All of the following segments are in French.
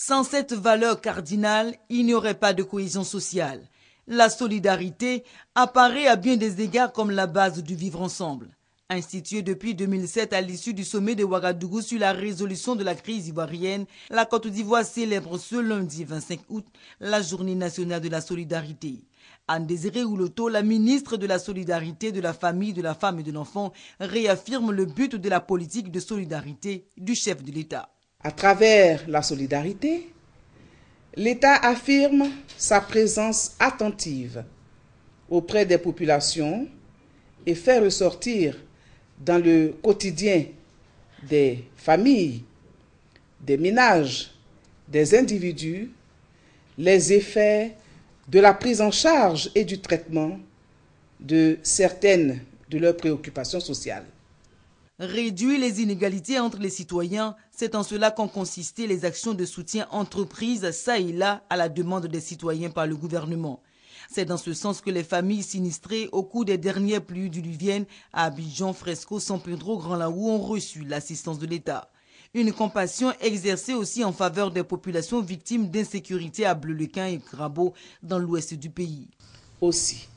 Sans cette valeur cardinale, il n'y aurait pas de cohésion sociale. La solidarité apparaît à bien des égards comme la base du vivre ensemble. Instituée depuis 2007 à l'issue du sommet de Ouagadougou sur la résolution de la crise ivoirienne, la Côte d'Ivoire célèbre ce lundi 25 août la Journée nationale de la solidarité. Anne Désiré Ouloto, la ministre de la Solidarité, de la Famille, de la Femme et de l'Enfant, réaffirme le but de la politique de solidarité du chef de l'État. À travers la solidarité, l'État affirme sa présence attentive auprès des populations et fait ressortir dans le quotidien des familles, des ménages, des individus, les effets de la prise en charge et du traitement de certaines de leurs préoccupations sociales. Réduire les inégalités entre les citoyens, c'est en cela qu'ont consisté les actions de soutien entreprises ça et là à la demande des citoyens par le gouvernement. C'est dans ce sens que les familles sinistrées au cours des dernières pluies diluviennes à Abidjan, Fresco, San Pedro, Grand Laou ont reçu l'assistance de l'État. Une compassion exercée aussi en faveur des populations victimes d'insécurité à Bleulequin et Grabo dans l'ouest du pays. Aussi,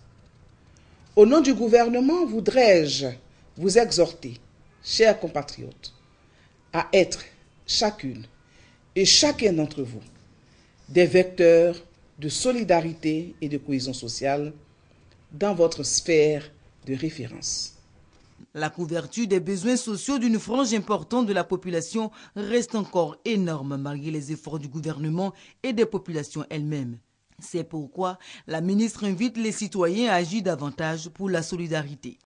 au nom du gouvernement, voudrais-je vous exhorter, chers compatriotes, à être chacune et chacun d'entre vous des vecteurs de solidarité et de cohésion sociale dans votre sphère de référence. La couverture des besoins sociaux d'une frange importante de la population reste encore énorme malgré les efforts du gouvernement et des populations elles-mêmes. C'est pourquoi la ministre invite les citoyens à agir davantage pour la solidarité.